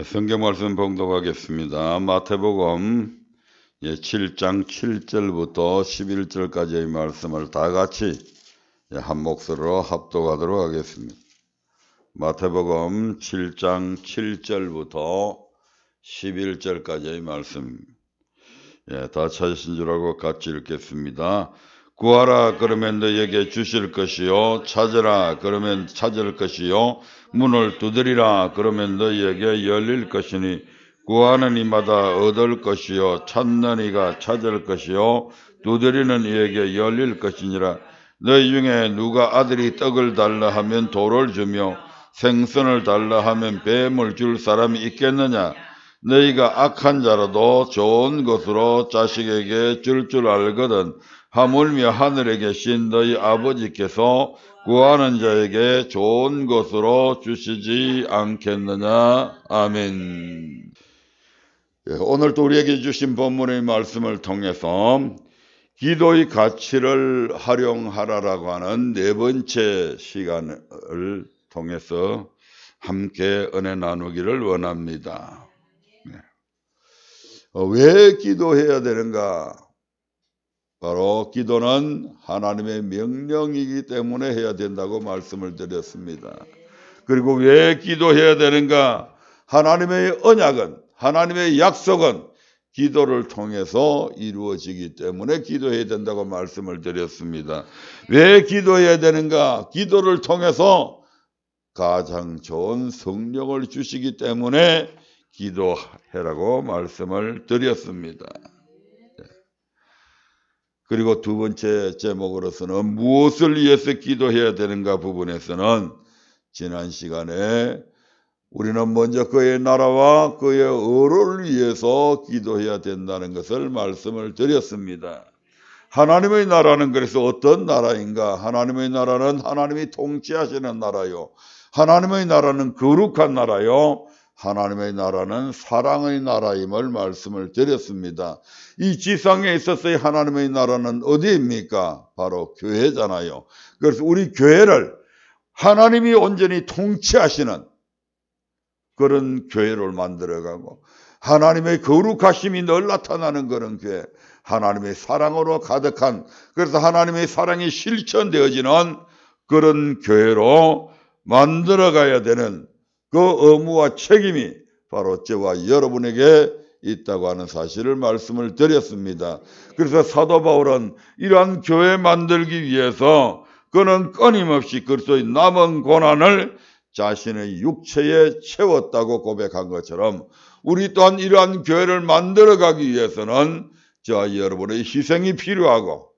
성경 말씀 봉독하겠습니다. 마태복음 7장 7절부터 11절까지의 말씀을 다 같이 한 목소리로 합독하도록 하겠습니다. 마태복음 7장 7절부터 11절까지의 말씀. 다 찾으신 줄 알고 같이 읽겠습니다. 구하라 그러면 너에게 주실 것이요, 찾으라 그러면 찾을 것이요, 문을 두드리라 그러면 너에게 열릴 것이니 구하는 이마다 얻을 것이요, 찾는 이가 찾을 것이요, 두드리는 이에게 열릴 것이니라. 너희 중에 누가 아들이 떡을 달라 하면 돌을 주며 생선을 달라 하면 뱀을 줄 사람이 있겠느냐? 너희가 악한 자라도 좋은 것으로 자식에게 줄 알거든 하물며 하늘에 계신 너희 아버지께서 구하는 자에게 좋은 것으로 주시지 않겠느냐. 아멘. 오늘도 우리에게 주신 본문의 말씀을 통해서 기도의 가치를 활용하라라고 하는 네 번째 시간을 통해서 함께 은혜 나누기를 원합니다. 왜 기도해야 되는가? 바로 기도는 하나님의 명령이기 때문에 해야 된다고 말씀을 드렸습니다. 그리고 왜 기도해야 되는가? 하나님의 언약은, 하나님의 약속은 기도를 통해서 이루어지기 때문에 기도해야 된다고 말씀을 드렸습니다. 왜 기도해야 되는가? 기도를 통해서 가장 좋은 성령을 주시기 때문에 기도해라고 말씀을 드렸습니다. 그리고 두 번째 제목으로서는 무엇을 위해서 기도해야 되는가 부분에서는 지난 시간에 우리는 먼저 그의 나라와 그의 의를 위해서 기도해야 된다는 것을 말씀을 드렸습니다. 하나님의 나라는 그래서 어떤 나라인가? 하나님의 나라는 하나님이 통치하시는 나라요. 하나님의 나라는 거룩한 나라요. 하나님의 나라는 사랑의 나라임을 말씀을 드렸습니다. 이 지상에 있어서의 하나님의 나라는 어디입니까? 바로 교회잖아요. 그래서 우리 교회를 하나님이 온전히 통치하시는 그런 교회를 만들어가고 하나님의 거룩하심이 늘 나타나는 그런 교회, 하나님의 사랑으로 가득한, 그래서 하나님의 사랑이 실천되어지는 그런 교회로 만들어가야 되는 그 의무와 책임이 바로 저와 여러분에게 있다고 하는 사실을 말씀을 드렸습니다. 그래서 사도 바울은 이러한 교회 만들기 위해서 그는 끊임없이 그리스도의 남은 고난을 자신의 육체에 채웠다고 고백한 것처럼 우리 또한 이러한 교회를 만들어가기 위해서는 저와 여러분의 희생이 필요하고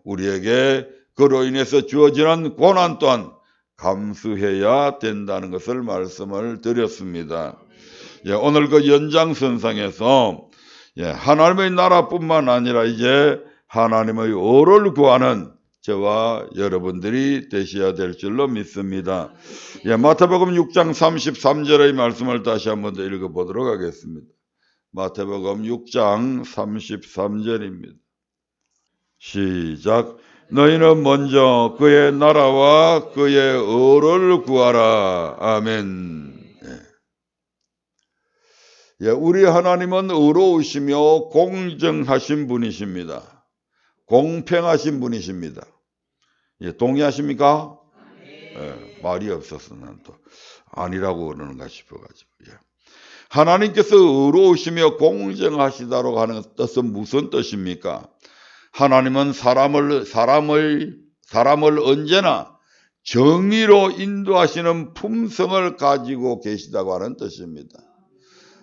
우리에게 그로 인해서 주어지는 고난 또한 감수해야 된다는 것을 말씀을 드렸습니다. 오늘 그 연장선상에서 하나님의 나라뿐만 아니라 이제 하나님의 의를 구하는 저와 여러분들이 되셔야 될 줄로 믿습니다. 마태복음 6장 33절의 말씀을 다시 한번 더 읽어보도록 하겠습니다. 마태복음 6장 33절입니다. 시작. 너희는 먼저 그의 나라와 그의 의를 구하라. 아멘. 우리 하나님은 의로우시며 공정하신 분이십니다. 공평하신 분이십니다. 동의하십니까? 말이 없어서 난 또 아니라고 그러는가 싶어가지고. 하나님께서 의로우시며 공정하시다고 하는 뜻은 무슨 뜻입니까? 하나님은 사람을 언제나 정의로 인도하시는 품성을 가지고 계시다고 하는 뜻입니다.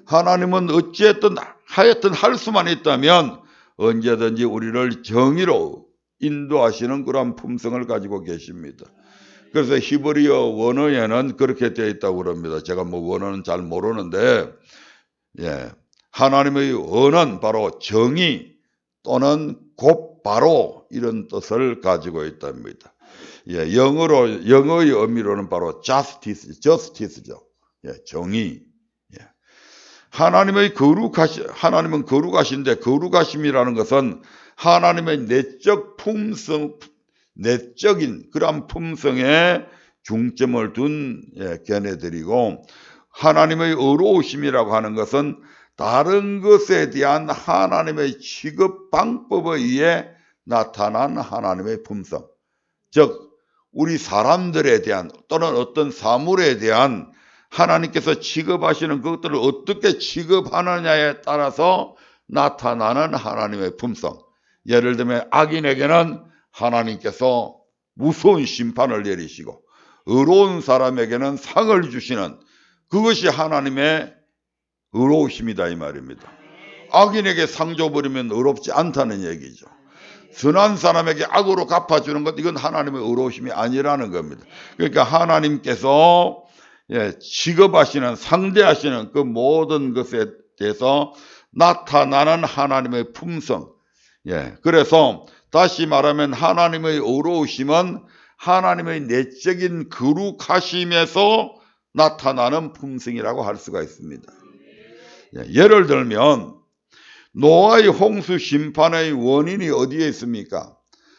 하나님은 어찌했든 하여튼 할 수만 있다면 언제든지 우리를 정의로 인도하시는 그런 품성을 가지고 계십니다. 그래서 히브리어 원어에는 그렇게 되어 있다고 그럽니다. 제가 원어는 잘 모르는데 하나님의 언어는 바로 정의 또는 곧바로 이런 뜻을 가지고 있답니다. 영어의 의미로는 바로 justice죠. 정의. 하나님은 거룩하신데 거룩하심이라는 것은 하나님의 내적인 그러한 품성에 중점을 둔 견해들이고 하나님의 의로우심이라고 하는 것은 다른 것에 대한 하나님의 취급 방법에 의해 나타난 하나님의 품성, 즉 우리 사람들에 대한 또는 어떤 사물에 대한 하나님께서 취급하시는 것들을 어떻게 취급하느냐에 따라서 나타나는 하나님의 품성. 예를 들면 악인에게는 하나님께서 무서운 심판을 내리시고 의로운 사람에게는 상을 주시는, 그것이 하나님의 의로우심이다 이 말입니다. 악인에게 상 줘버리면 의롭지 않다는 얘기죠. 선한 사람에게 악으로 갚아주는 것, 이건 하나님의 의로우심이 아니라는 겁니다. 그러니까 하나님께서 취급하시는, 상대하시는 그 모든 것에 대해서 나타나는 하나님의 품성. 그래서 다시 말하면 하나님의 의로우심은 하나님의 내적인 거룩하심에서 나타나는 품성이라고 할 수가 있습니다. 예를 들면 노아의 홍수 심판의 원인이 어디에 있습니까?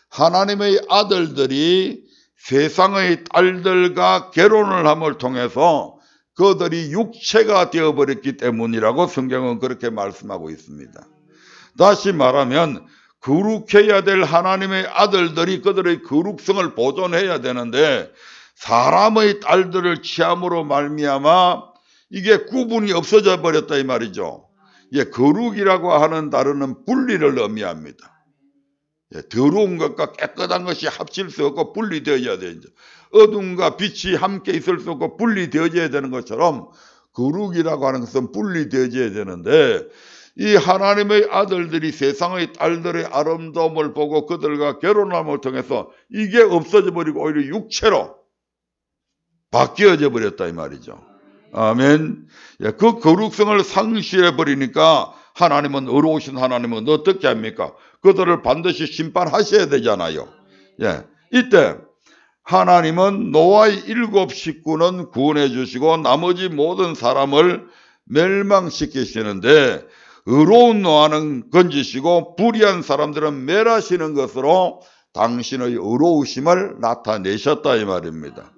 하나님의 아들들이 세상의 딸들과 결혼을 함을 통해서 그들이 육체가 되어버렸기 때문이라고 성경은 그렇게 말씀하고 있습니다. 다시 말하면 거룩해야 될 하나님의 아들들이 그들의 거룩성을 보존해야 되는데 사람의 딸들을 취함으로 말미암아 이게 구분이 없어져 버렸다 이 말이죠. 거룩이라고 하는 단어는 분리를 의미합니다. 더러운 것과 깨끗한 것이 합칠 수 없고 분리되어야 되죠. 어둠과 빛이 함께 있을 수 없고 분리되어져야 되는 것처럼 거룩이라고 하는 것은 분리되어져야 되는데, 이 하나님의 아들들이 세상의 딸들의 아름다움을 보고 그들과 결혼함을 통해서 이게 없어져 버리고 오히려 육체로 바뀌어져 버렸다 이 말이죠. 아멘. 그 거룩성을 상실해 버리니까 하나님은, 의로우신 하나님은 어떻게 합니까? 그들을 반드시 심판하셔야 되잖아요. 이때 하나님은 노아의 7 식구는 구원해 주시고 나머지 모든 사람을 멸망시키시는데 의로운 노아는 건지시고 불의한 사람들은 멸하시는 것으로 당신의 의로우심을 나타내셨다 이 말입니다.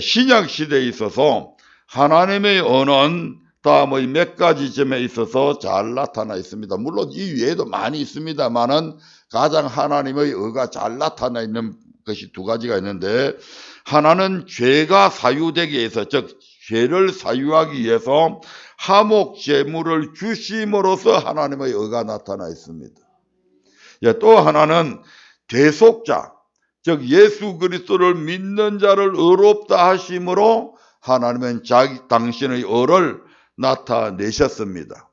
신약 시대에 있어서 하나님의 언어는 다음의 몇 가지 점에 있어서 잘 나타나 있습니다. 물론 이 외에도 많이 있습니다만은 가장 하나님의 의가 잘 나타나 있는 것이 2가지가 있는데, 하나는 죄가 사유되기 위해서, 즉 죄를 사유하기 위해서 화목 제물을 주심으로써 하나님의 의가 나타나 있습니다. 또 하나는 대속자, 즉 예수 그리스도를 믿는 자를 의롭다 하심으로 하나님은 당신의 의를 나타내셨습니다.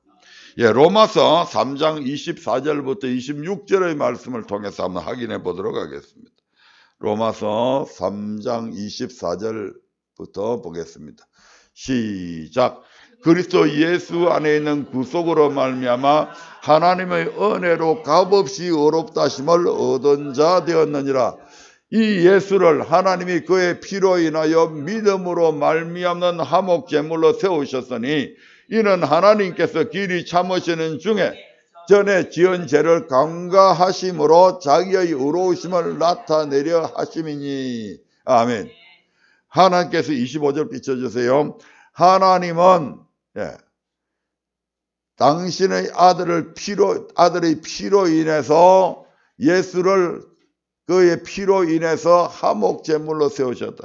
로마서 3장 24절부터 26절의 말씀을 통해서 한번 확인해 보도록 하겠습니다. 로마서 3장 24절부터 보겠습니다. 시작. 그리스도 예수 안에 있는 구속으로 말미암아 하나님의 은혜로 값없이 의롭다 하심을 얻은 자 되었느니라. 이 예수를 하나님이 그의 피로 인하여 믿음으로 말미암는 화목 제물로 세우셨으니 이는 하나님께서 길이 참으시는 중에 전에 지은 죄를 강가하심으로 자기의 의로우심을 나타내려 하심이니. 아멘. 하나님께서 25절 비춰주세요. 하나님은 당신의 아들의 피로 인해서, 예수를 그의 피로 인해서 화목 제물로 세우셨다.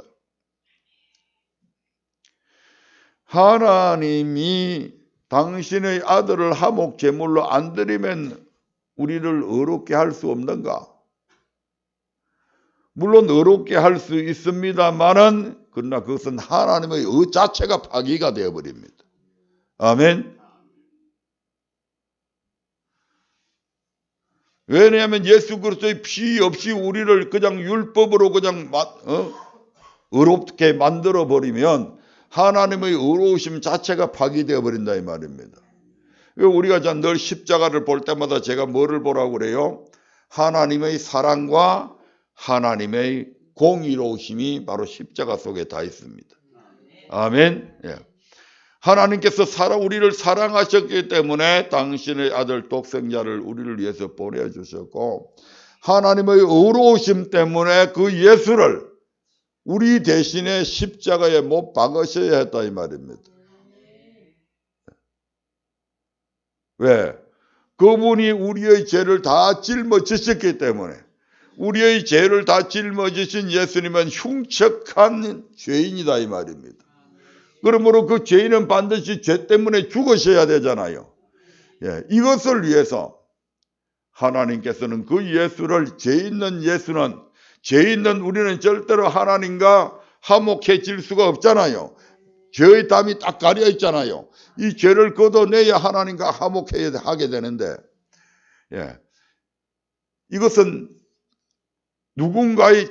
하나님이 당신의 아들을 화목 제물로 안 드리면 우리를 의롭게 할 수 없는가? 물론 의롭게 할 수 있습니다만은, 그러나 그것은 하나님의 의 자체가 파기가 되어버립니다. 아멘. 왜냐하면 예수 그리스도의 피 없이 우리를 그냥 율법으로 그냥 의롭게 만들어 버리면 하나님의 의로우심 자체가 파기되어 버린다 이 말입니다. 우리가 늘 십자가를 볼 때마다 제가 뭐를 보라고 그래요? 하나님의 사랑과 하나님의 공의로우심이 바로 십자가 속에 다 있습니다. 아멘. 하나님께서 우리를 사랑하셨기 때문에 당신의 아들 독생자를 우리를 위해서 보내주셨고, 하나님의 의로우심 때문에 그 예수를 우리 대신에 십자가에 못 박으셔야 했다 이 말입니다. 왜? 그분이 우리의 죄를 다 짊어지셨기 때문에. 우리의 죄를 다 짊어지신 예수님은 흉측한 죄인이다 이 말입니다. 그러므로 그 죄인은 반드시 죄 때문에 죽으셔야 되잖아요. 예, 이것을 위해서 하나님께서는 그 예수를, 죄 있는 우리는 절대로 하나님과 화목해질 수가 없잖아요. 죄의 담이 딱 가려 있잖아요. 이 죄를 걷어내야 하나님과 화목해야 하게 되는데, 예, 이것은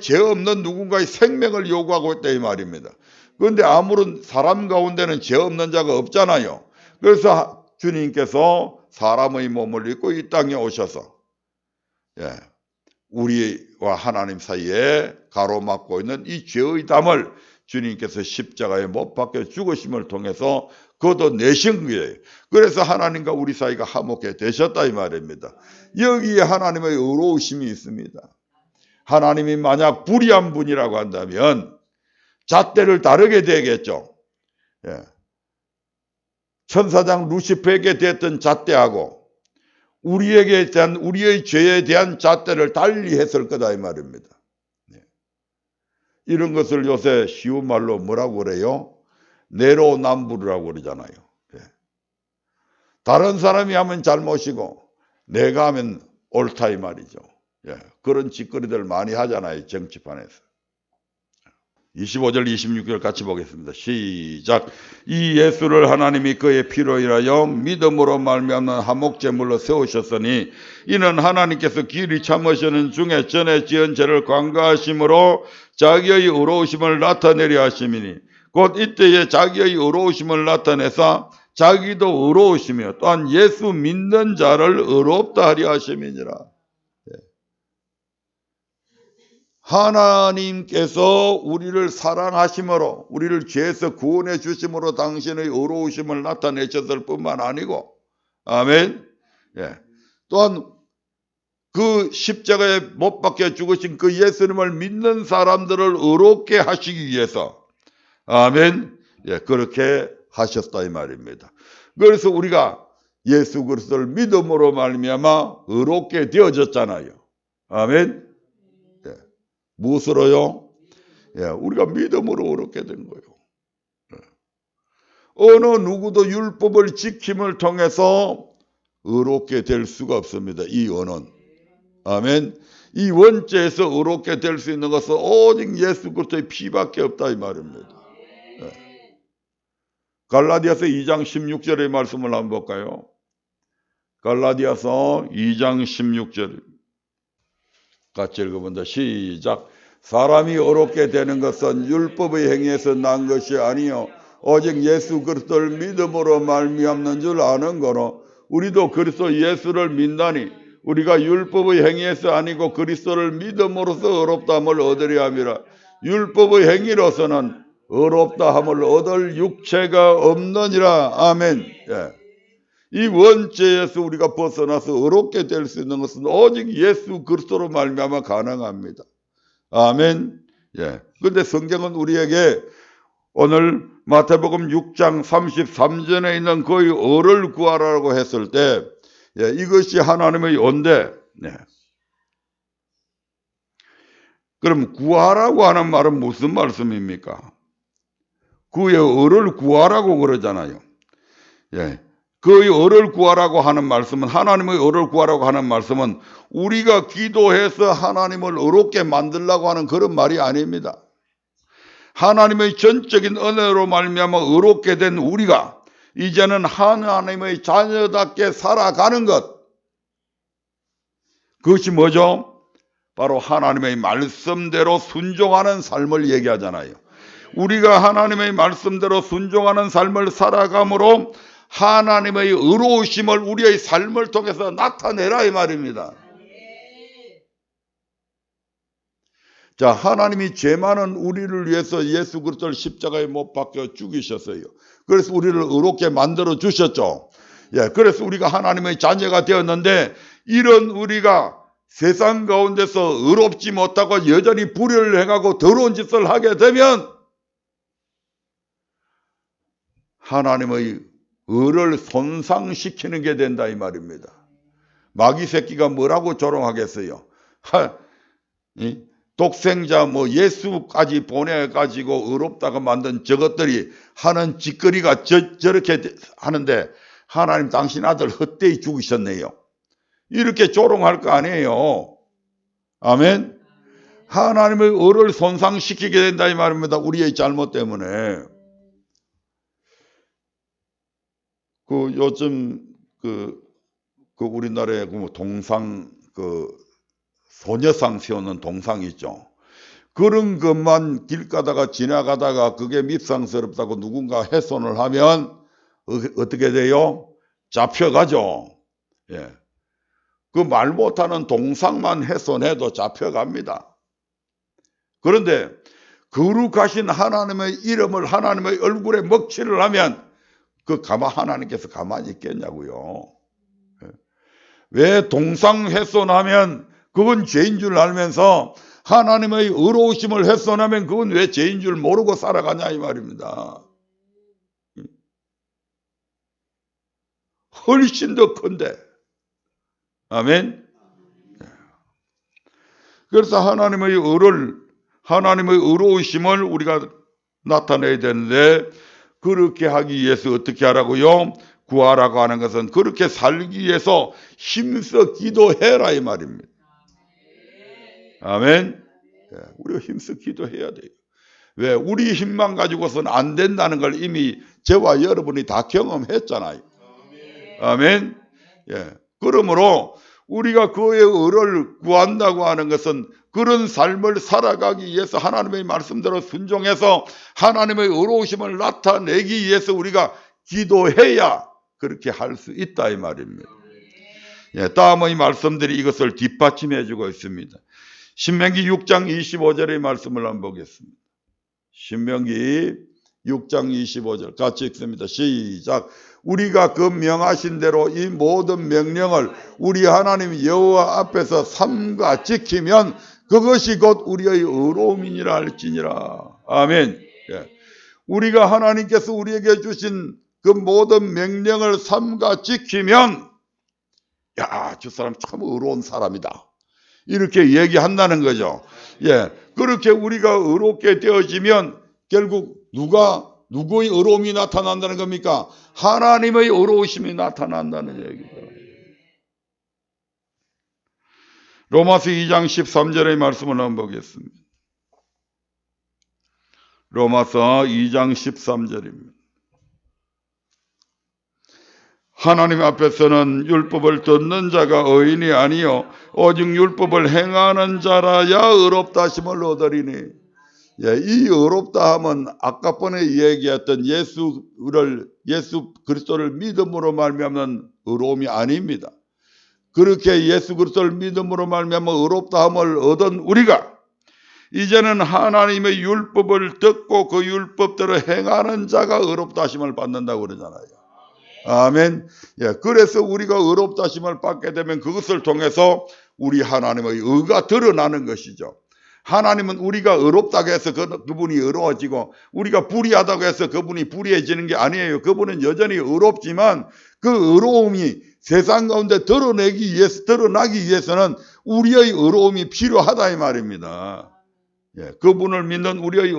죄 없는 누군가의 생명을 요구하고 있다 이 말입니다. 그런데 아무런 사람 가운데는 죄 없는 자가 없잖아요. 그래서 주님께서 사람의 몸을 입고 이 땅에 오셔서, 예, 우리와 하나님 사이에 가로막고 있는 이 죄의 담을 주님께서 십자가에 못 박혀 죽으심을 통해서 걷어내신 거예요. 그래서 하나님과 우리 사이가 화목해 되셨다 이 말입니다. 여기에 하나님의 의로우심이 있습니다. 하나님이 만약 불의한 분이라고 한다면 잣대를 다르게 되겠죠. 예. 천사장 루시퍼에게 됐던 잣대하고 우리의 죄에 대한 잣대를 달리 했을 거다 이 말입니다. 예. 이런 것을 요새 쉬운 말로 뭐라고 그래요? 내로남불이라고 그러잖아요. 예. 다른 사람이 하면 잘못이고 내가 하면 옳다 이 말이죠. 예, 그런 짓거리들 많이 하잖아요. 정치판에서. 25절 26절 같이 보겠습니다. 시작. 이 예수를 하나님이 그의 피로 인하여 믿음으로 말미암는 화목제물로 세우셨으니 이는 하나님께서 길이 참으시는 중에 전에 지은 죄를 관가하심으로 자기의 의로우심을 나타내려 하심이니 곧 이때에 자기의 의로우심을 나타내사 자기도 의로우시며 또한 예수 믿는 자를 의롭다 하려 하심이니라. 하나님께서 우리를 사랑하심으로 우리를 죄에서 구원해 주심으로 당신의 의로우심을 나타내셨을 뿐만 아니고, 아멘. 예. 또한 그 십자가에 못 박혀 죽으신 그 예수님을 믿는 사람들을 의롭게 하시기 위해서, 아멘. 예, 그렇게 하셨다 이 말입니다. 그래서 우리가 예수 그리스도를 믿음으로 말미암아 의롭게 되어졌잖아요. 아멘. 무엇으로요? 예, 우리가 믿음으로 의롭게 된 거예요. 예. 어느 누구도 율법을 지킴을 통해서 의롭게 될 수가 없습니다. 이 원은. 아멘. 이 원죄에서 의롭게 될 수 있는 것은 오직 예수 그리스도의 피밖에 없다 이 말입니다. 예. 갈라디아서 2장 16절의 말씀을 한번 볼까요? 갈라디아서 2장 16절 같이 읽어본다. 시작. 사람이 의롭게 되는 것은 율법의 행위에서 난 것이 아니요 오직 예수 그리스도를 믿음으로 말미암는 줄 아는 거로 우리도 그리스도 예수를 믿나니 우리가 율법의 행위에서 아니고 그리스도를 믿음으로써 의롭다함을 얻으려 함이라. 율법의 행위로서는 의롭다함을 얻을 육체가 없느니라. 아멘. 예. 이 원죄에서 우리가 벗어나서 의롭게 될 수 있는 것은 오직 예수 그리스도로 말미암아 가능합니다. 아멘. 예. 근데 성경은 우리에게 오늘 마태복음 6장 33절에 있는 그의 의를 구하라고 했을 때, 예, 이것이 하나님의 언데, 네. 그럼 구하라고 하는 말은 무슨 말씀입니까? 그의 의를 구하라고 그러잖아요. 예. 그의 의를 구하라고 하는 말씀은, 하나님의 의를 구하라고 하는 말씀은 우리가 기도해서 하나님을 의롭게 만들려고 하는 그런 말이 아닙니다. 하나님의 전적인 은혜로 말미암아 의롭게 된 우리가 이제는 하나님의 자녀답게 살아가는 것. 그것이 뭐죠? 바로 하나님의 말씀대로 순종하는 삶을 얘기하잖아요. 우리가 하나님의 말씀대로 순종하는 삶을 살아감으로 하나님의 의로우심을 우리의 삶을 통해서 나타내라 이 말입니다. 자, 하나님이 죄 많은 우리를 위해서 예수 그리스도를 십자가에 못 박혀 죽이셨어요. 그래서 우리를 의롭게 만들어 주셨죠. 예, 그래서 우리가 하나님의 자녀가 되었는데 이런 우리가 세상 가운데서 의롭지 못하고 여전히 불의를 행하고 더러운 짓을 하게 되면 하나님의 을을 손상시키는 게 된다 이 말입니다. 마귀 새끼가 뭐라고 조롱하겠어요? 독생자 예수까지 보내가지고 의롭다가 만든 저것들이 하는 짓거리가 저렇게 하는데 하나님 당신 아들 헛되이 죽이셨네요. 이렇게 조롱할 거 아니에요. 아멘. 하나님의 의를 손상시키게 된다 이 말입니다. 우리의 잘못 때문에. 요즘 우리나라에 동상 소녀상 세우는 동상 있죠. 그런 것만 길 가다가 지나가다가 그게 밉상스럽다고 누군가 훼손을 하면 어떻게 돼요? 잡혀가죠. 예. 그 말 못하는 동상만 훼손해도 잡혀갑니다. 그런데 거룩하신 하나님의 이름을 하나님의 얼굴에 먹칠을 하면 하나님께서 가만히 있겠냐고요. 왜 동상 훼손하면 그건 죄인 줄 알면서 하나님의 의로우심을 훼손하면 그건 왜 죄인 줄 모르고 살아가냐 이 말입니다. 훨씬 더 큰데. 아멘. 그래서 하나님의 의로우심을 우리가 나타내야 되는데 그렇게 하기 위해서 어떻게 하라고요? 구하라고 하는 것은 그렇게 살기 위해서 힘써 기도해라 이 말입니다. 아멘. 우리가 힘써 기도해야 돼요. 왜? 우리 힘만 가지고서는 안 된다는 걸 이미 저와 여러분이 다 경험했잖아요. 아멘. 그러므로 우리가 그의 의를 구한다고 하는 것은 그런 삶을 살아가기 위해서 하나님의 말씀대로 순종해서 하나님의 의로우심을 나타내기 위해서 우리가 기도해야 그렇게 할 수 있다 이 말입니다. 다음의 말씀들이 이것을 뒷받침해 주고 있습니다. 신명기 6장 25절의 말씀을 한번 보겠습니다. 신명기 6장 25절 같이 읽습니다. 시작. 우리가 그 명하신 대로 이 모든 명령을 우리 하나님 여호와 앞에서 삼가 지키면 그것이 곧 우리의 의로움이니라 할지니라. 아멘. 우리가 하나님께서 우리에게 주신 그 모든 명령을 삼가 지키면 저 사람 참 의로운 사람이다. 이렇게 얘기한다는 거죠. 그렇게 우리가 의롭게 되어지면 결국 누구의 의로움이 나타난다는 겁니까? 하나님의 의로우심이 나타난다는 얘기입니다. 로마서 2장 13절의 말씀을 한번 보겠습니다. 로마서 2장 13절입니다. 하나님 앞에서는 율법을 듣는 자가 의인이 아니요 오직 율법을 행하는 자라야 의롭다 하심을 얻으리니. 이 의롭다 함은 아까 번에 얘기했던 예수 그리스도를 믿음으로 말미암는 의로움이 아닙니다. 그렇게 예수 그리스도를 믿음으로 말미암아 의롭다 함을 얻은 우리가 이제는 하나님의 율법을 듣고 그 율법대로 행하는 자가 의롭다 하심을 받는다고 그러잖아요. 아멘. 그래서 우리가 의롭다 하심을 받게 되면 그것을 통해서 우리 하나님의 의가 드러나는 것이죠. 하나님은 우리가 의롭다고 해서 그분이 의로워지고 우리가 불의하다고 해서 그분이 불의해지는 게 아니에요. 그분은 여전히 의롭지만 그 의로움이 세상 가운데 드러나기 위해서는 우리의 의로움이 필요하다 이 말입니다. 그분을 믿는 우리의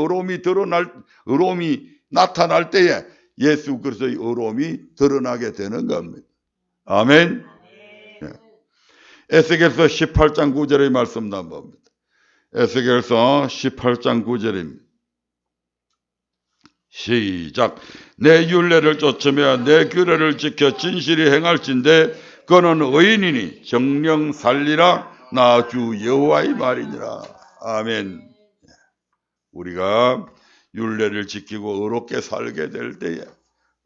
의로움이 나타날 때에 예수 그리스도의 의로움이 드러나게 되는 겁니다. 아멘. 에스겔서 18장 9절의 말씀도 한번 봅니다. 에스겔서 18장 9절입니다. 시작. 내 율례를 쫓으며 내 규례를 지켜 진실히 행할진대 그는 의인이니 정령 살리라 나 주 여호와의 말이니라. 아멘. 우리가 율례를 지키고 의롭게 살게 될 때에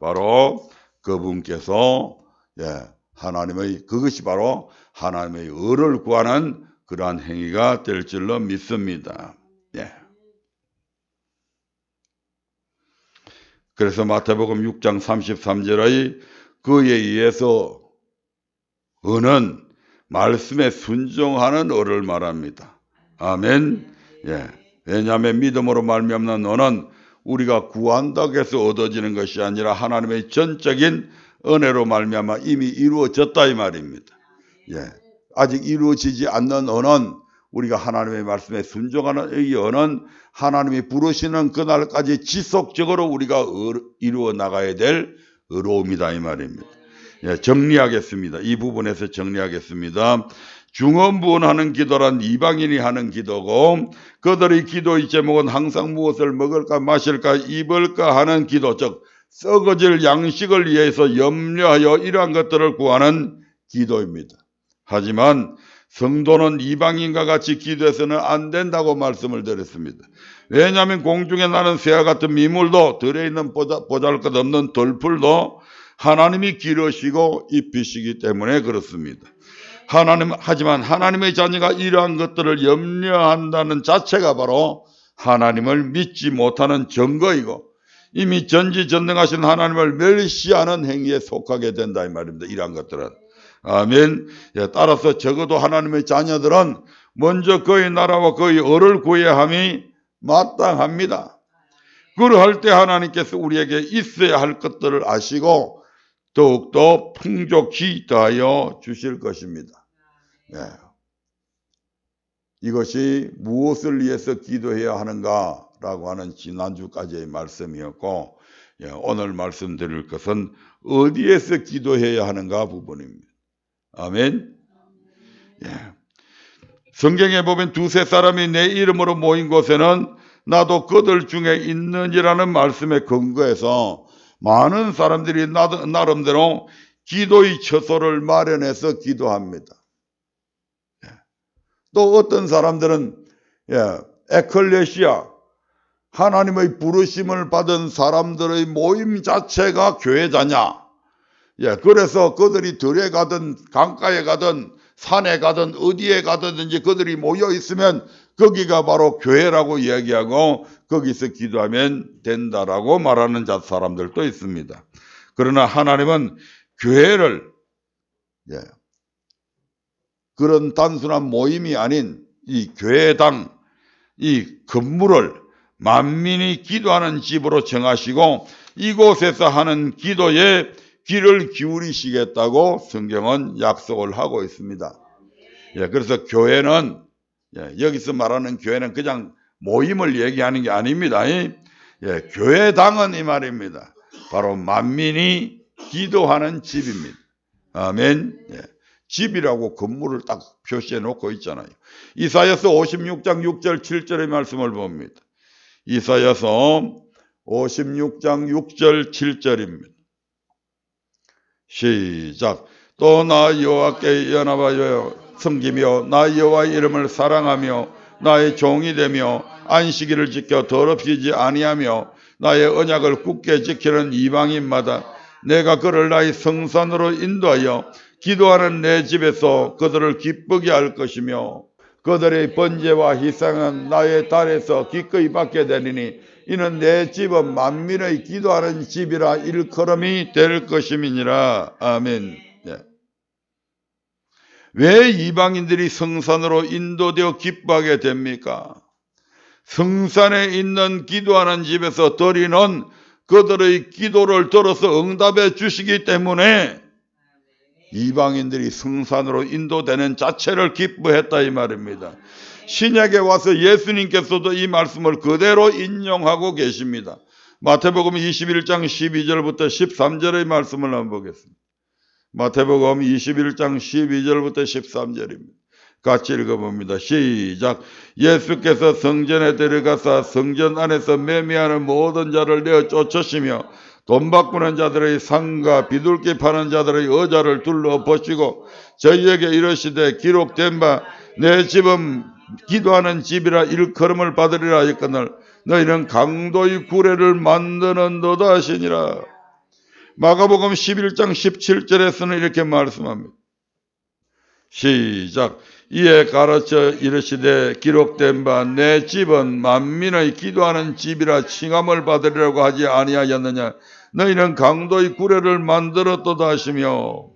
바로 그분께서 그것이 바로 하나님의 의를 구하는 그러한 행위가 될 줄로 믿습니다. 그래서 마태복음 6장 33절의 그에 의해서 의는 말씀에 순종하는 의를 말합니다. 아멘. 왜냐하면 믿음으로 말미암는 의는 우리가 구한다고 해서 얻어지는 것이 아니라 하나님의 전적인 은혜로 말미암아 이미 이루어졌다 이 말입니다. 예, 아직 이루어지지 않는 언은 우리가 하나님의 말씀에 순종하는 이 언은 하나님이 부르시는 그날까지 지속적으로 우리가 이루어 나가야 될 의로움이다 이 말입니다. 예, 정리하겠습니다. 이 부분에서 정리하겠습니다. 중언부언하는 기도란 이방인이 하는 기도고 그들의 기도의 제목은 항상 무엇을 먹을까 마실까 입을까 하는 기도, 즉 썩어질 양식을 위해서 염려하여 이러한 것들을 구하는 기도입니다. 하지만 성도는 이방인과 같이 기도해서는 안 된다고 말씀을 드렸습니다. 왜냐하면 공중에 나는 새와 같은 미물도 들에 있는 보잘것없는 덜풀도 하나님이 기르시고 입히시기 때문에 그렇습니다. 하지만 하나님의 자녀가 이러한 것들을 염려한다는 자체가 바로 하나님을 믿지 못하는 증거이고 이미 전지전능하신 하나님을 멸시하는 행위에 속하게 된다 이 말입니다. 이러한 것들은. 아멘. 예, 따라서 적어도 하나님의 자녀들은 먼저 그의 나라와 그의 의를 구해야 함이 마땅합니다. 그러할 때 하나님께서 우리에게 있어야 할 것들을 아시고 더욱더 풍족히 더하여 주실 것입니다. 예. 이것이 무엇을 위해서 기도해야 하는가라고 하는 지난주까지의 말씀이었고, 예, 오늘 말씀드릴 것은 어디에서 기도해야 하는가 부분입니다. 아멘. 예. 성경에 보면 두세 사람이 내 이름으로 모인 곳에는 나도 그들 중에 있느니라는 말씀에 근거해서 많은 사람들이 나름대로 기도의 처소를 마련해서 기도합니다. 예. 또 어떤 사람들은 에클레시아, 하나님의 부르심을 받은 사람들의 모임 자체가 교회자냐. 예, 그래서 그들이 들에 가든 강가에 가든 산에 가든 어디에 가든지 그들이 모여 있으면 거기가 바로 교회라고 이야기하고 거기서 기도하면 된다라고 말하는 사람들도 있습니다. 그러나 하나님은 교회를 그런 단순한 모임이 아닌 이 교회당, 이 건물을 만민이 기도하는 집으로 정하시고 이곳에서 하는 기도에 귀를 기울이시겠다고 성경은 약속을 하고 있습니다. 예, 그래서 교회는 여기서 말하는 교회는 그냥 모임을 얘기하는 게 아닙니다. 예, 교회당은 이 말입니다. 바로 만민이 기도하는 집입니다. 아멘. 예, 집이라고 건물을 딱 표시해 놓고 있잖아요. 이사야서 56장 6절 7절의 말씀을 봅니다. 이사야서 56장 6절 7절입니다. 시작. 또 나 여호와께 연합하여 섬기며 나 여호와의 이름을 사랑하며 나의 종이 되며 안식일을 지켜 더럽히지 아니하며 나의 언약을 굳게 지키는 이방인마다 내가 그를 나의 성산으로 인도하여 기도하는 내 집에서 그들을 기쁘게 할 것이며 그들의 번제와 희생은 나의 달에서 기꺼이 받게 되리니 이는 내 집은 만민의 기도하는 집이라 일컬음이 될 것임이니라. 아멘. 예. 왜 이방인들이 성산으로 인도되어 기뻐하게 됩니까? 성산에 있는 기도하는 집에서 드리는 그들의 기도를 들어서 응답해 주시기 때문에 이방인들이 성산으로 인도되는 자체를 기뻐했다 이 말입니다. 신약에 와서 예수님께서도 이 말씀을 그대로 인용하고 계십니다. 마태복음 21장 12절부터 13절의 말씀을 한번 보겠습니다. 마태복음 21장 12절부터 13절입니다. 같이 읽어봅니다. 시작. 예수께서 성전에 들어가사 성전 안에서 매매하는 모든 자를 내어 쫓으시며 돈 바꾸는 자들의 상과 비둘기 파는 자들의 의자를 둘러 보시고 저희에게 이르시되 기록된 바 내 집은 기도하는 집이라 일컬음을 받으리라 하였거늘 너희는 강도의 구레를 만드는도다 하시니라. 마가복음 11장 17절에서는 이렇게 말씀합니다. 시작. 이에 가르쳐 이르시되 기록된 바 내 집은 만민의 기도하는 집이라 칭함을 받으리라고 하지 아니하였느냐. 너희는 강도의 구레를 만들었도다 하시며,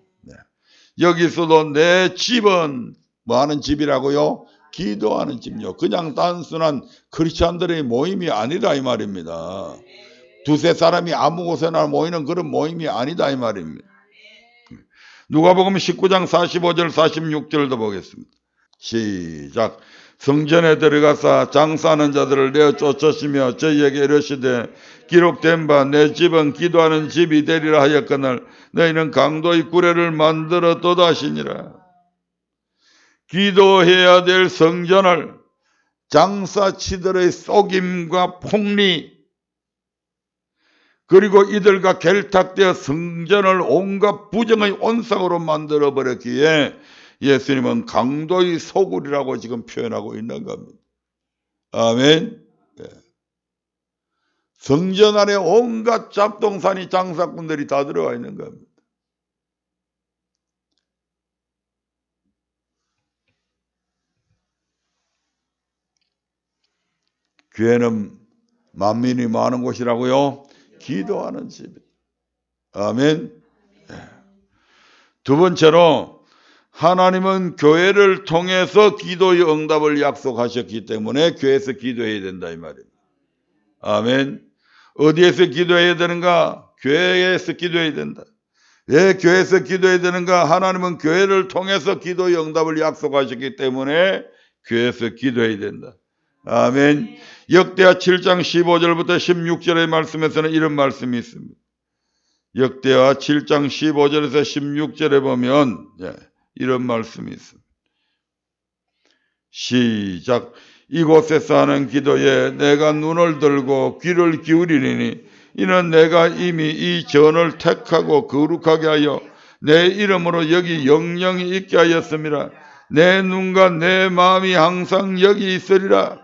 여기서도 내 집은 뭐 하는 집이라고요? 기도하는 집요. 그냥 단순한 크리스찬들의 모임이 아니다 이 말입니다. 두세 사람이 아무 곳에나 모이는 그런 모임이 아니다 이 말입니다. 누가복음 19장 45절 46절도 보겠습니다. 시작. 성전에 들어가사 장사하는 자들을 내어 쫓으시며 저희에게 이르시되 기록된 바 내 집은 기도하는 집이 되리라 하였거늘 너희는 강도의 구례를 만들었도다 하시니라. 기도해야 될 성전을 장사치들의 속임과 폭리 그리고 이들과 결탁되어 성전을 온갖 부정의 온상으로 만들어버렸기에 예수님은 강도의 소굴이라고 지금 표현하고 있는 겁니다. 아멘. 성전 안에 온갖 잡동사니 장사꾼들이 다 들어가 있는 겁니다. 교회는 만민이 많은 곳이라고요? 기도하는 집. 아멘. 두 번째로 하나님은 교회를 통해서 기도의 응답을 약속하셨기 때문에 교회에서 기도해야 된다 이 말입니다. 아멘. 어디에서 기도해야 되는가? 교회에서 기도해야 된다. 왜 교회에서 기도해야 되는가? 하나님은 교회를 통해서 기도의 응답을 약속하셨기 때문에 교회에서 기도해야 된다. 아멘. 역대하 7장 15절부터 16절의 말씀에서는 이런 말씀이 있습니다. 역대하 7장 15절에서 16절에 보면 이런 말씀이 있습니다. 시작. 이곳에서 하는 기도에 내가 눈을 들고 귀를 기울이리니 이는 내가 이미 이 전을 택하고 거룩하게 하여 내 이름으로 여기 영영이 있게 하였습니다. 내 눈과 내 마음이 항상 여기 있으리라.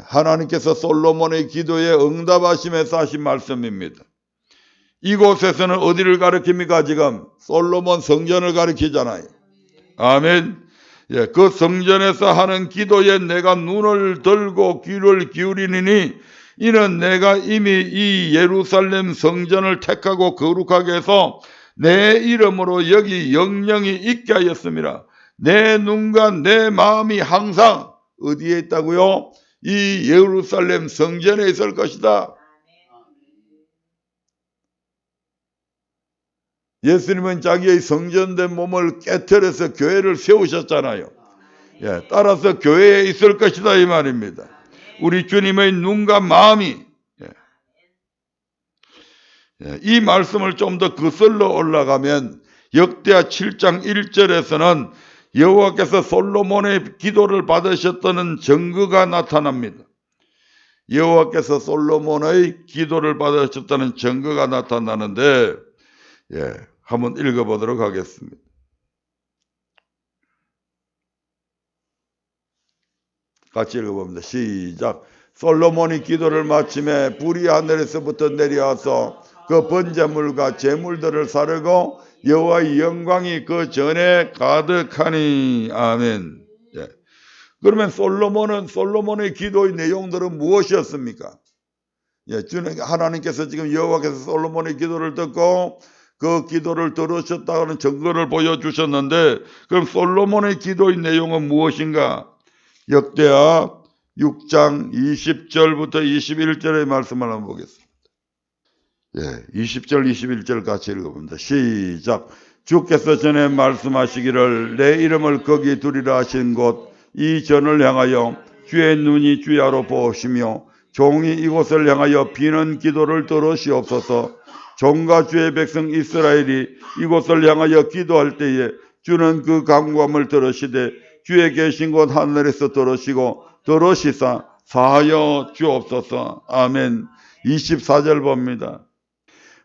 하나님께서 솔로몬의 기도에 응답하시면서 하신 말씀입니다. 이곳에서는 어디를 가리킵니까? 지금 솔로몬 성전을 가리키잖아요. 아멘. 그 성전에서 하는 기도에 내가 눈을 들고 귀를 기울이니 이는 내가 이미 이 예루살렘 성전을 택하고 거룩하게 해서 내 이름으로 여기 영영이 있게 하였습니다. 내 눈과 내 마음이 항상 어디에 있다고요? 이 예루살렘 성전에 있을 것이다. 예수님은 자기의 성전된 몸을 깨트려서 교회를 세우셨잖아요. 따라서 교회에 있을 것이다 이 말입니다. 우리 주님의 눈과 마음이 이 말씀을 좀 더 거슬러 올라가면 역대하 7장 1절에서는 여호와께서 솔로몬의 기도를 받으셨다는 증거가 나타납니다. 여호와께서 솔로몬의 기도를 받으셨다는 증거가 나타나는데 한번 읽어보도록 하겠습니다. 같이 읽어봅니다. 시작. 솔로몬이 기도를 마침에 불이 하늘에서부터 내려와서 그 번제물과 제물들을 사르고 여호와의 영광이 그 전에 가득하니. 아멘. 그러면 솔로몬의 기도의 내용들은 무엇이었습니까? 주님 하나님께서 지금 여호와께서 솔로몬의 기도를 듣고 그 기도를 들으셨다는 증거를 보여주셨는데 그럼 솔로몬의 기도의 내용은 무엇인가? 역대하 6장 20절부터 21절의 말씀을 한번 보겠습니다. 20절 21절 같이 읽어봅니다. 시작. 주께서 전에 말씀하시기를 내 이름을 거기 두리라 하신 곳 이 전을 향하여 주의 눈이 주야로 보시며 종이 이곳을 향하여 비는 기도를 들으시옵소서. 종과 주의 백성 이스라엘이 이곳을 향하여 기도할 때에 주는 그 간구함을 들으시되 주의 계신 곳 하늘에서 들으시고 들으시사 사하여 주옵소서. 아멘. 24절 봅니다.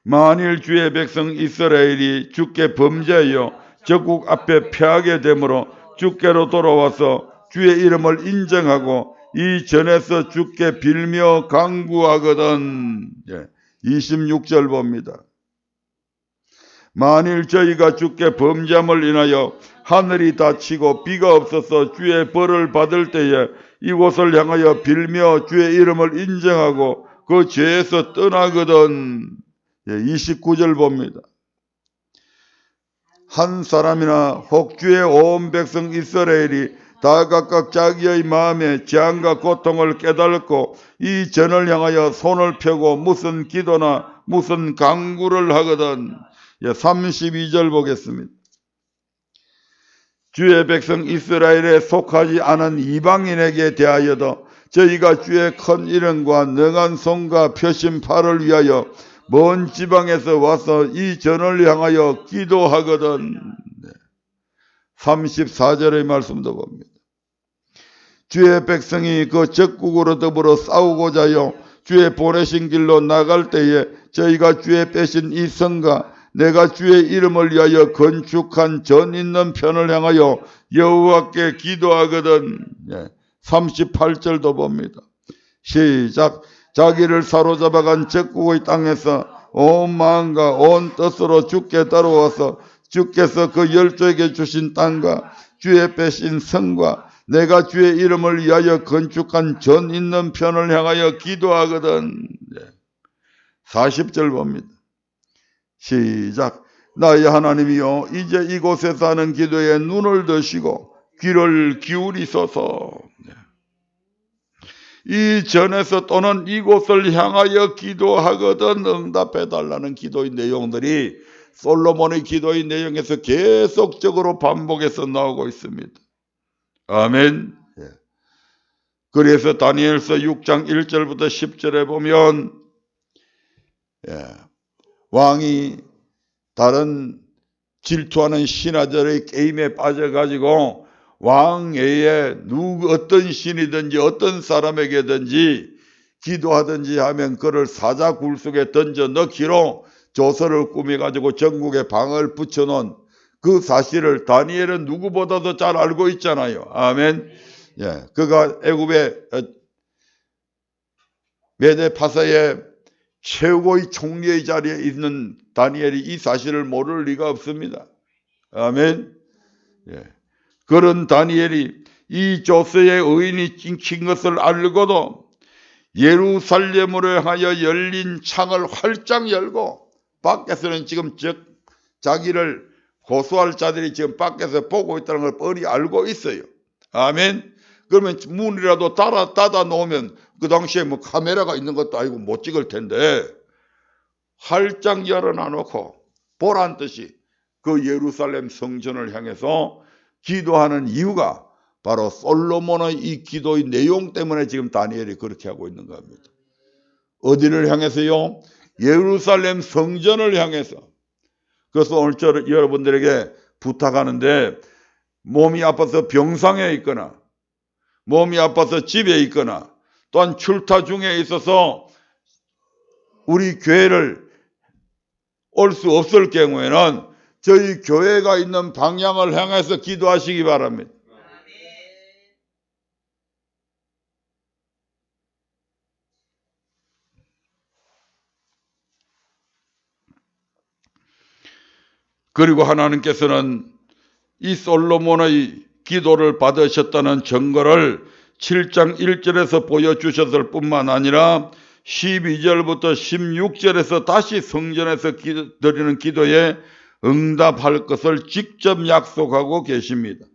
만일 주의 백성 이스라엘이 주께 범죄하여 적국 앞에 패하게 되므로 주께로 돌아와서 주의 이름을 인정하고 이 전에서 주께 빌며 간구하거든. 26절 봅니다. 만일 저희가 주께 범죄함을 인하여 하늘이 닫히고 비가 없어서 주의 벌을 받을 때에 이곳을 향하여 빌며 주의 이름을 인정하고 그 죄에서 떠나거든. 29절 봅니다. 한 사람이나 혹 주의 온 백성 이스라엘이 다 각각 자기의 마음의 재앙과 고통을 깨달고 이 전을 향하여 손을 펴고 무슨 기도나 무슨 간구를 하거든. 32절 보겠습니다. 주의 백성 이스라엘에 속하지 않은 이방인에게 대하여도 저희가 주의 큰 이름과 능한 손과 펴신 팔을 위하여 먼 지방에서 와서 이 전을 향하여 기도하거든. 34절의 말씀도 봅니다. 주의 백성이 그 적국으로 더불어 싸우고자 하여 주의 보내신 길로 나갈 때에 저희가 주의 빼신 이 성과 내가 주의 이름을 위하여 건축한 전 있는 편을 향하여 여호와께 기도하거든. 38절도 봅니다. 시작. 자기를 사로잡아간 적국의 땅에서 온 마음과 온 뜻으로 주께 따라와서 주께서 그 열조에게 주신 땅과 주의 빼신 성과 내가 주의 이름을 위하여 건축한 전 있는 편을 향하여 기도하거든. 40절 봅니다. 시작. 나의 하나님이여 이제 이곳에서 하는 기도에 눈을 드시고 귀를 기울이소서. 이 전에서 또는 이곳을 향하여 기도하거든 응답해달라는 기도의 내용들이 솔로몬의 기도의 내용에서 계속적으로 반복해서 나오고 있습니다. 아멘. 그래서 다니엘서 6장 1절부터 10절에 보면 왕이 다른 질투하는 신하들의 게임에 빠져가지고 왕 외에 어떤 신이든지 어떤 사람에게든지 기도하든지 하면 그를 사자굴 속에 던져 넣기로 조서를 꾸며가지고 전국에 방을 붙여놓은 그 사실을 다니엘은 누구보다도 잘 알고 있잖아요. 아멘. 그가 애굽의 메데파사의 최고의 총리의 자리에 있는 다니엘이 이 사실을 모를 리가 없습니다. 아멘. 그런 다니엘이 이 조서의 의인이 찍힌 것을 알고도 예루살렘으로 향하여 열린 창을 활짝 열고 밖에서는 지금 자기를 고소할 자들이 지금 밖에서 보고 있다는 걸 뻔히 알고 있어요. 아멘. 그러면 문이라도 닫아 놓으면 그 당시에 뭐 카메라가 있는 것도 아니고 못 찍을 텐데 활짝 열어놔 놓고 보란 듯이 그 예루살렘 성전을 향해서 기도하는 이유가 바로 솔로몬의 이 기도의 내용 때문에 지금 다니엘이 그렇게 하고 있는 겁니다. 어디를 향해서요? 예루살렘 성전을 향해서. 그래서 오늘 여러분들에게 부탁하는데 몸이 아파서 병상에 있거나 몸이 아파서 집에 있거나 또한 출타 중에 있어서 우리 교회를 올 수 없을 경우에는 저희 교회가 있는 방향을 향해서 기도하시기 바랍니다. 그리고 하나님께서는 이 솔로몬의 기도를 받으셨다는 증거를 7장 1절에서 보여주셨을 뿐만 아니라 12절부터 16절에서 다시 성전에서 드리는 기도에 응답할 것을 직접 약속하고 계십니다.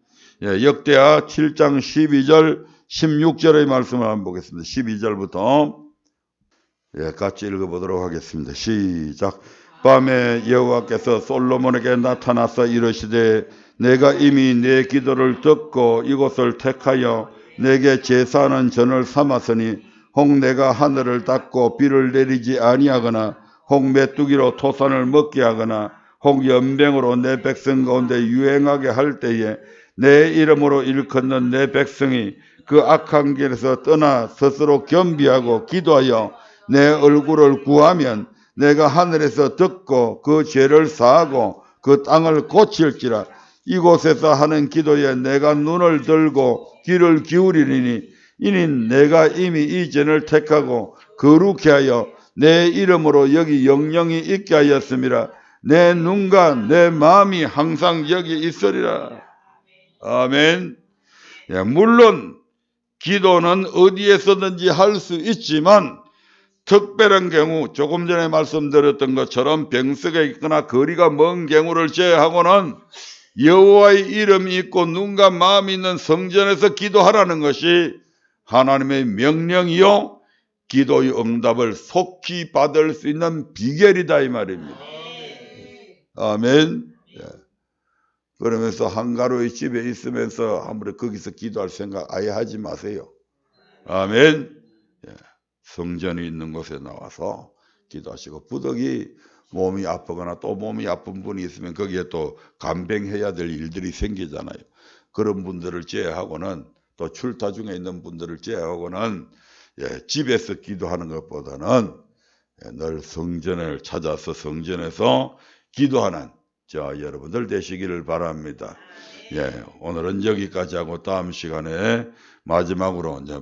역대하 7장 12절 16절의 말씀을 한번 보겠습니다. 12절부터 같이 읽어보도록 하겠습니다. 시작. 밤에 여호와께서 솔로몬에게 나타나서 이르시되 내가 이미 내 기도를 듣고 이곳을 택하여 내게 제사하는 전을 삼았으니 혹 내가 하늘을 닫고 비를 내리지 아니하거나 혹 메뚜기로 토산을 먹게 하거나 혹 연병으로 내 백성 가운데 유행하게 할 때에 내 이름으로 일컫는 내 백성이 그 악한 길에서 떠나 스스로 겸비하고 기도하여 내 얼굴을 구하면 내가 하늘에서 듣고 그 죄를 사하고 그 땅을 고칠지라. 이곳에서 하는 기도에 내가 눈을 들고 귀를 기울이리니 이는 내가 이미 이 전을 택하고 거룩케 하여 내 이름으로 여기 영영이 있게 하였음이라. 내 눈과 내 마음이 항상 여기 있으리라. 아멘. 물론 기도는 어디에서든지 할 수 있지만 특별한 경우 조금 전에 말씀드렸던 것처럼 병석에 있거나 거리가 먼 경우를 제외하고는 여호와의 이름이 있고 눈과 마음이 있는 성전에서 기도하라는 것이 하나님의 명령이요 기도의 응답을 속히 받을 수 있는 비결이다 이 말입니다. 아멘. 예. 그러면서 한가로이 집에 있으면서 아무리 거기서 기도할 생각 아예 하지 마세요. 아멘. 예. 성전이 있는 곳에 나와서 기도하시고, 부득이 몸이 아프거나 또 몸이 아픈 분이 있으면 거기에 또 간병해야 될 일들이 생기잖아요. 그런 분들을 제외하고는, 또 출타 중에 있는 분들을 제외하고는 집에서 기도하는 것보다는 늘 성전을 찾아서 성전에서 기도하는 저 여러분들 되시기를 바랍니다. 오늘은 여기까지 하고 다음 시간에 마지막으로 이제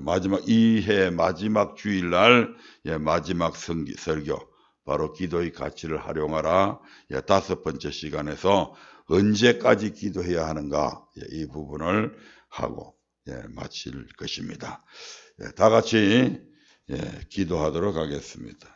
이 해 마지막 주일날 마지막 설교, 바로 기도의 가치를 활용하라 5번째 시간에서 언제까지 기도해야 하는가 이 부분을 하고 마칠 것입니다. 다 같이 기도하도록 하겠습니다.